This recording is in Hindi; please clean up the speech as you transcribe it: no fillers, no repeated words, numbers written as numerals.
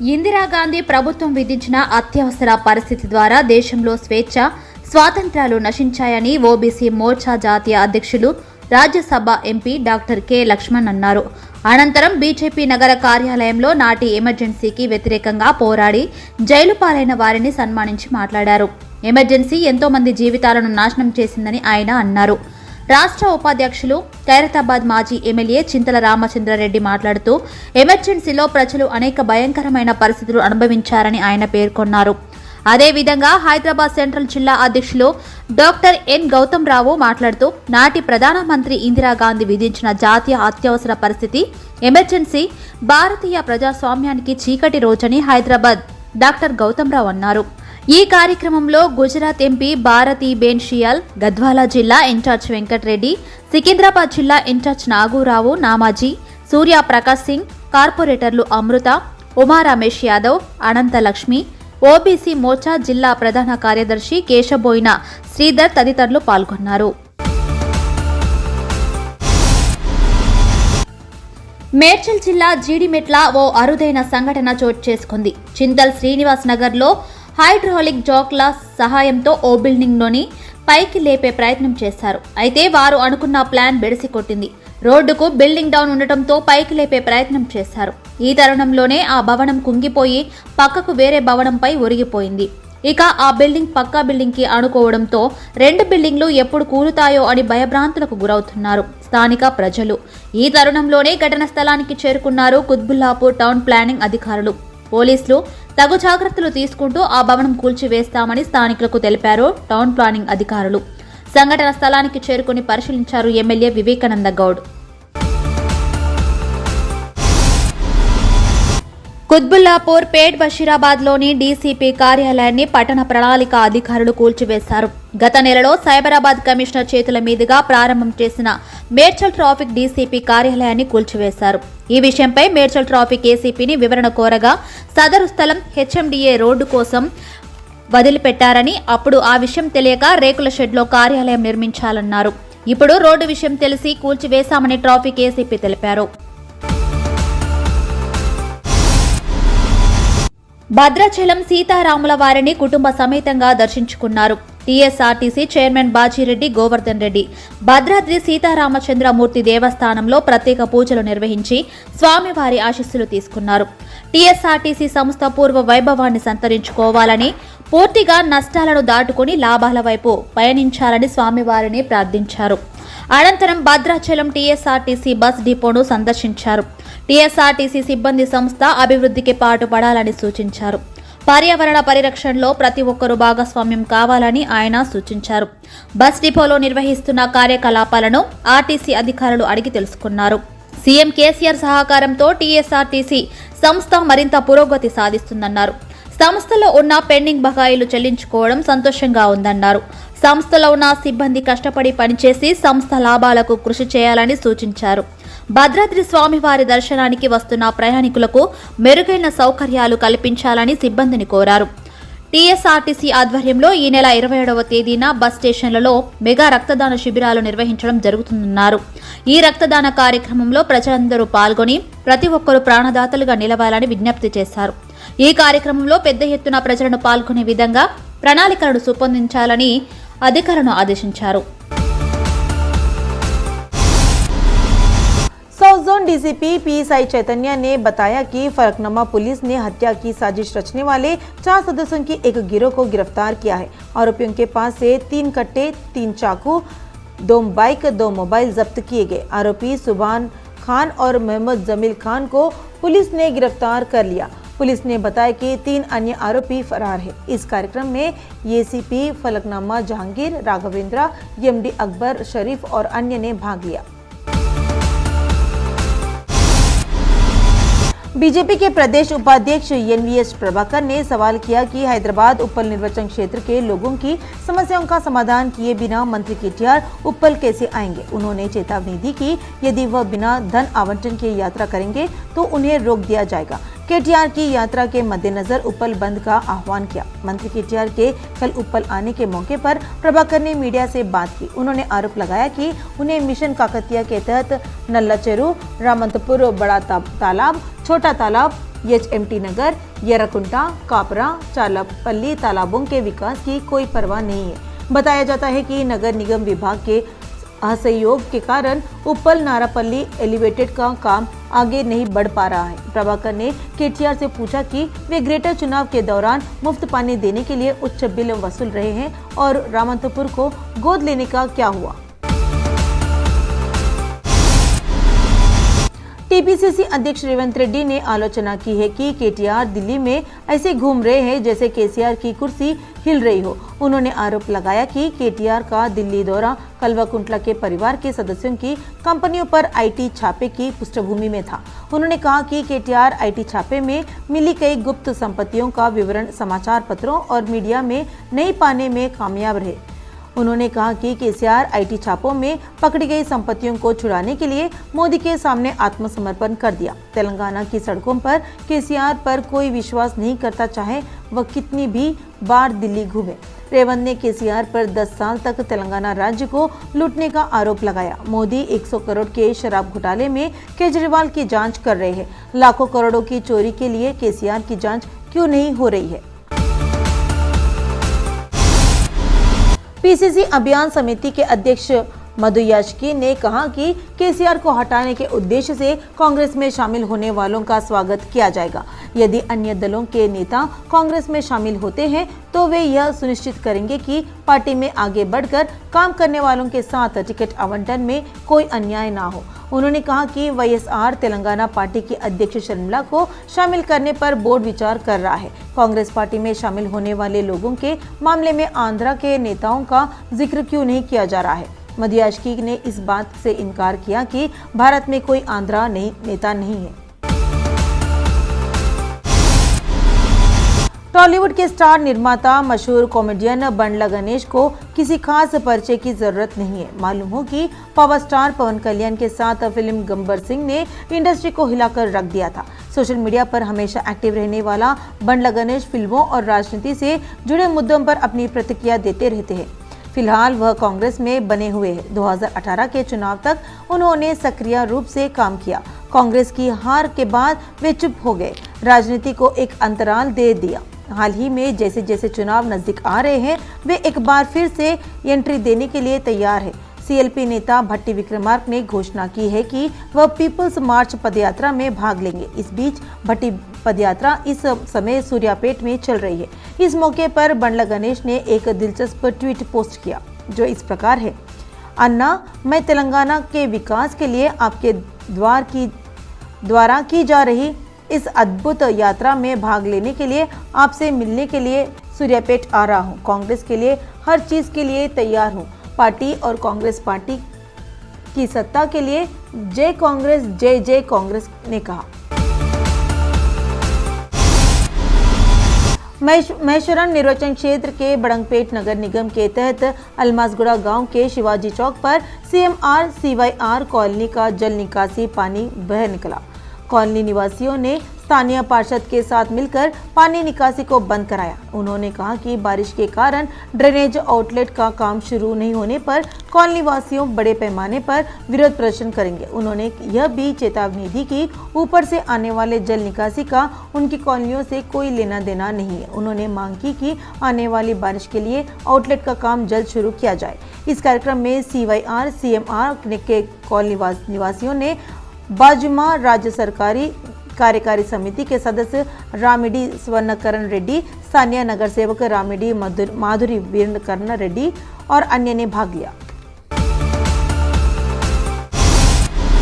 ఇందిరాగాంధీ ప్రభుత్వం విధించిన అత్యవసర పరిస్థితి ద్వారా దేశంలో స్వేచ్ఛ, స్వాతంత్ర్యాలు నశించాయని ఓబీసీ మోర్చా జాతీయ అధ్యక్షులు, Rajya Sabha MP doctor K Laxman అన్నారు. అనంతరం బీజేపీ నగర కార్యాలయంలో నాటి ఎమర్జెన్సీకి వ్యతిరేకంగా పోరాడి జైలు పాలైన వారిని సన్మానించి మాట్లాడారు. ఎమర్జెన్సీ ఎంతో మంది జీవితాలను నాశనం చేసిందని ఆయన అన్నారు. రాష్ట్ర ఉపాధ్యక్షులు, ఖైరతాబాద్ మాజీ ఎమ్మెల్యే చింతల రామచంద్రారెడ్డి మాట్లాడుతూ ఎమర్జెన్సీలో ప్రజలు అనేక భయంకరమైన పరిస్థితులు అనుభవించారని ఆయన పేర్కొన్నారు. అదేవిధంగా హైదరాబాద్ సెంట్రల్ జిల్లా అధ్యక్షులు డాక్టర్ ఎన్ గౌతమ్ రావు మాట్లాడుతూ నాటి ప్రధానమంత్రి ఇందిరాగాంధీ విధించిన జాతీయ అత్యవసర పరిస్థితి, ఎమర్జెన్సీ భారతీయ ప్రజాస్వామ్యానికి చీకటి రోజని హైదరాబాద్ డాక్టర్ గౌతమ్ రావు అన్నారు. ఈ కార్యక్రమంలో గుజరాత్ ఎంపీ భారతీబేన్ షియాల్, గద్వాల జిల్లా ఇన్ఛార్జ్ వెంకటరెడ్డి, సికింద్రాబాద్ జిల్లా ఇన్ఛార్జ్ నాగూరావు నామాజీ, సూర్య ప్రకాశ్ సింగ్, కార్పొరేటర్లు అమృత, ఉమా రమేష్ యాదవ్, అనంత లక్ష్మి, ఓబీసీ మోర్చా జిల్లా ప్రధాన కార్యదర్శి కేశబోయిన శ్రీధర్ తదితరులు పాల్గొన్నారు. మేడ్చల్ జిల్లా జీడిమెట్ల ఓ అరుదైన సంఘటన చోటు చేసుకుంది. చింతల్ శ్రీనివాస్ నగర్లో హైడ్రాలిక్ జాక్ల సహాయంతో ఓ బిల్డింగ్లోని పైకి లేపే ప్రయత్నం చేశారు. అయితే వారు అనుకున్న ప్లాన్ బెడిసి కొట్టింది. రోడ్డుకు బిల్డింగ్ డౌన్ ఉండటంతో పైకి లేపే ప్రయత్నం చేశారు. ఈ తరుణంలోనే ఆ భవనం కుంగిపోయి పక్కకు వేరే భవనంపై ఒరిగిపోయింది. ఇక ఆ బిల్డింగ్ పక్కా బిల్డింగ్ కి ఆనుకోవడంతో రెండు బిల్డింగ్లు ఎప్పుడు కూలుతాయో అని భయభ్రాంతులకు గురవుతున్నారు స్థానిక ప్రజలు. ఈ తరుణంలోనే ఘటన స్థలానికి చేరుకున్నారు కుత్బుల్లాపూర్ టౌన్ ప్లానింగ్ అధికారులు. పోలీసులు తగు జాగ్రత్తలు తీసుకుంటూ ఆ భవనం కూల్చివేస్తామని స్థానికులకు తెలిపారు టౌన్ ప్లానింగ్ అధికారులు. సంఘటన స్థలానికి చేరుకుని పరిశీలించారు ఎమ్మెల్యే వివేకానంద గౌడ్. కుత్బుల్లాపూర్ పేట్ బషీరాబాద్లోని డీసీపీ కార్యాలయాన్ని పట్టణ ప్రణాళిక అధికారులు కూల్చివేశారు. గత నెలలో సైబరాబాద్ కమిషనర్ చేతుల మీదుగా ప్రారంభం చేసిన మేడ్చల్ ట్రాఫిక్ డీసీపీ కార్యాలయాన్ని కూల్చివేశారు. ఈ విషయంపై మేడ్చల్ ట్రాఫిక్ ఏసీపీని వివరణ కోరగా సదరు స్థలం హెచ్ఎండిఏ రోడ్డు కోసం వదిలిపెట్టారని, అప్పుడు ఆ విషయం తెలియక రేకుల షెడ్లో కార్యాలయం నిర్మించాలన్నారు. ఇప్పుడు రోడ్డు విషయం తెలిసి కూల్చివేశామని ట్రాఫిక్ ఏసీపీ తెలిపారు. భద్రాచలం సీతారాముల వారిని కుటుంబ సమేతంగా దర్శించుకున్నారు టీఎస్ఆర్టీసీ చైర్మన్ బాజిరెడ్డి గోవర్ధన్ రెడ్డి. భద్రాద్రి సీతారామచంద్రమూర్తి దేవస్థానంలో ప్రత్యేక పూజలు నిర్వహించి స్వామివారి ఆశీస్సులు తీసుకున్నారు. టీఎస్ఆర్టీసీ సంస్థ పూర్వ వైభవాన్ని సంతరించుకోవాలని, పూర్తిగా నష్టాలను దాటుకుని లాభాల వైపు పయనించాలని స్వామివారిని ప్రార్థించారు. అనంతరం భద్రాచలం టీఎస్ఆర్టీసీ బస్ డిపోను సందర్శించారు. టీఎస్ఆర్టీసీ సిబ్బంది సంస్థ అభివృద్ధికి పాటుపడాలని సూచించారు. పర్యావరణ పరిరక్షణలో ప్రతి ఒక్కరూ భాగస్వామ్యం కావాలని ఆయన సూచించారు. బస్ డిపోలో నిర్వహిస్తున్న కార్యకలాపాలను ఆర్టీసీ అధికారులు అడిగి తెలుసుకున్నారు. సీఎం కేసీఆర్ సహకారంతో టీఎస్ఆర్టీసీ సంస్థ మరింత పురోగతి సాధిస్తుందన్నారు. సంస్థలో ఉన్న పెండింగ్ బకాయిలు చెల్లించుకోవడం సంతోషంగా ఉందన్నారు. సంస్థలో ఉన్న సిబ్బంది కష్టపడి పనిచేసి సంస్థ లాభాలకు కృషి చేయాలని సూచించారు. భద్రాద్రి స్వామివారి దర్శనానికి వస్తున్న ప్రయాణికులకు మెరుగైన సౌకర్యాలు కల్పించాలని సిబ్బందిని కోరారు. టీఎస్ఆర్టీసీ ఆధ్వర్యంలో ఈ నెల 27వ తేదీన బస్ స్టేషన్లలో మెగా రక్తదాన శిబిరాలు నిర్వహించడం జరుగుతుందన్నారు. ఈ రక్తదాన కార్యక్రమంలో ప్రజలందరూ పాల్గొని ప్రతి ఒక్కరూ ప్రాణదాతలుగా నిలవాలని విజ్ఞప్తి చేశారు. ఈ కార్యక్రమంలో పెద్ద ఎత్తున ప్రజలను పాల్గొనే విధంగా ప్రణాళికలను రూపొందించాలని అధికారులను ఆదేశించారు. साउथ जोन डीसीपी पीएसआई चैतन्य ने बताया कि फलकनुमा पुलिस ने हत्या की साजिश रचने वाले 4 सदस्यों की एक गिरोह को गिरफ्तार किया है। आरोपियों के पास से 3 कट्टे, 3 चाकू, 2 बाइक, 2 मोबाइल जब्त किए गए। आरोपी सुभान खान और मोहम्मद जमील खान को पुलिस ने गिरफ्तार कर लिया। पुलिस ने बताया कि 3 अन्य आरोपी फरार है। इस कार्यक्रम में एसीपी फलकनुमा जहांगीर, राघवेंद्र, एमडी अकबर शरीफ और अन्य ने भाग लिया। बीजेपी के प्रदेश उपाध्यक्ष एनवीएस प्रभाकर ने सवाल किया कि हैदराबाद उप्पल निर्वाचन क्षेत्र के लोगों की समस्याओं का समाधान किए बिना मंत्री केटीआर उप्पल कैसे आएंगे। उन्होंने चेतावनी दी कि यदि वह बिना धन आवंटन के यात्रा करेंगे तो उन्हें रोक दिया जाएगा। केटीआर की यात्रा के मद्देनजर उप्पल बंद का आह्वान किया। मंत्री केटीआर के कल उप्पल आने के मौके पर प्रभाकर ने मीडिया से बात की। उन्होंने आरोप लगाया कि उन्हें मिशन काकतिया के तहत नल्ला चेरू, रामंतपुर बड़ा तालाब, छोटा तालाब, एचएमटी नगर, यरकुंटा, कापरा, चालापल्ली तालाबों के विकास की कोई परवाह नहीं है। बताया जाता है कि नगर निगम विभाग के असहयोग के कारण उप्पल नारापल्ली एलिवेटेड का काम आगे नहीं बढ़ पा रहा है। प्रभाकर ने केटीआर से पूछा कि वे ग्रेटर चुनाव के दौरान मुफ्त पानी देने के लिए उच्च बिल वसूल रहे हैं और रामंतपुर को गोद लेने का क्या हुआ। टीपीसीसी अध्यक्ष रेवंत रेड्डी ने आलोचना की है कि केटीआर दिल्ली में ऐसे घूम रहे हैं जैसे केसीआर की कुर्सी हिल रही हो। उन्होंने आरोप लगाया कि केटीआर का दिल्ली दौरा कल्वाकुंतला के परिवार के सदस्यों की कंपनियों पर आईटी छापे की पृष्ठभूमि में था। उन्होंने कहा कि केटीआर आईटी छापे में मिली कई गुप्त संपत्तियों का विवरण समाचार पत्रों और मीडिया में नहीं पाने में कामयाब रहे। उन्होंने कहा कि केसीआर आईटी छापों में पकड़ी गई संपत्तियों को छुड़ाने के लिए मोदी के सामने आत्मसमर्पण कर दिया। तेलंगाना की सड़कों पर केसीआर पर कोई विश्वास नहीं करता, चाहे वह कितनी भी बार दिल्ली घूमे। रेवंत ने केसीआर पर 10 साल तक तेलंगाना राज्य को लूटने का आरोप लगाया। मोदी 100 करोड़ के शराब घोटाले में केजरीवाल की जांच कर रहे हैं। लाखों करोड़ों की चोरी के लिए केसीआर की जांच क्यों नहीं हो रही है। पीसीसी अभियान समिति के अध्यक्ष मधु याचकी ने कहा कि केसीआर को हटाने के उद्देश्य से कांग्रेस में शामिल होने वालों का स्वागत किया जाएगा। यदि अन्य दलों के नेता कांग्रेस में शामिल होते हैं तो वे यह सुनिश्चित करेंगे कि पार्टी में आगे बढ़कर काम करने वालों के साथ टिकट आवंटन में कोई अन्याय ना हो। उन्होंने कहा कि वाईएसआर तेलंगाना पार्टी की अध्यक्ष शर्मिला को शामिल करने पर बोर्ड विचार कर रहा है। कांग्रेस पार्टी में शामिल होने वाले लोगों के मामले में आंध्रा के नेताओं का जिक्र क्यों नहीं किया जा रहा है। मधु याचकी ने इस बात से इनकार किया कि भारत में कोई आंध्रा नेता नहीं है। टॉलीवुड के स्टार निर्माता मशहूर कॉमेडियन बंडला गणेश को किसी खास परिचय की जरूरत नहीं है। मालूम हो कि पावर स्टार पवन कल्याण के साथ फिल्म गब्बर सिंह ने इंडस्ट्री को हिलाकर रख दिया था। सोशल मीडिया पर हमेशा एक्टिव रहने वाला बंडला गणेश फिल्मों और राजनीति से जुड़े मुद्दों पर अपनी प्रतिक्रिया देते रहते हैं। फिलहाल वह कांग्रेस में बने हुए हैं। 2018 के चुनाव तक उन्होंने सक्रिय रूप से काम किया। कांग्रेस की हार के बाद वे चुप हो गए, राजनीति को एक अंतराल दे दिया। हाल ही में जैसे जैसे चुनाव नजदीक आ रहे हैं, वे एक बार फिर से एंट्री देने के लिए तैयार है। सीएलपी नेता भट्टी विक्रमार्क ने घोषणा की है कि वह पीपल्स मार्च पदयात्रा में भाग लेंगे। इस बीच भट्टी पदयात्रा इस समय सूर्यापेट में चल रही है। इस मौके पर बंडला गणेश ने एक दिलचस्प ट्वीट पोस्ट किया जो इस प्रकार है। अन्ना, मैं तेलंगाना के विकास के लिए आपके द्वारा की जा रही इस अद्भुत यात्रा में भाग लेने के लिए, आपसे मिलने के लिए सूर्यापेट आ रहा हूँ। कांग्रेस के लिए हर चीज के लिए तैयार हूँ। पार्टी और कांग्रेस पार्टी की सत्ता के लिए जय कांग्रेस, जय जय कांग्रेस ने कहा। महेश्वरम निर्वाचन क्षेत्र के बड़ंगपेट नगर निगम के तहत अलमासगुड़ा गांव के शिवाजी चौक पर सीएमआर सीवाईआर कॉलोनी का जल निकासी पानी बह निकला। कॉलोनी निवासियों ने स्थानीय पार्षद के साथ मिलकर पानी निकासी को बंद कराया। उन्होंने कहा कि बारिश के कारण ड्रेनेज आउटलेट का काम शुरू नहीं होने पर कॉलोनी वासियों बड़े पैमाने पर विरोध प्रदर्शन करेंगे। उन्होंने यह भी चेतावनी दी कि ऊपर से आने वाले जल निकासी का उनकी कॉलोनियों से कोई लेना देना नहीं है। उन्होंने मांग की कि आने वाली बारिश के लिए आउटलेट का काम जल्द शुरू किया जाए। इस कार्यक्रम में सीवाईआर सीएमआर के कॉलोनी निवासियों ने बाजुमा राज्य सरकारी कार्यकारी समिति के सदस्य रामिडी स्वर्णकरण रेड्डी, स्थानीय नगर सेवक रामिडी माधुरी वीरकरण रेड्डी और अन्य ने भाग लिया।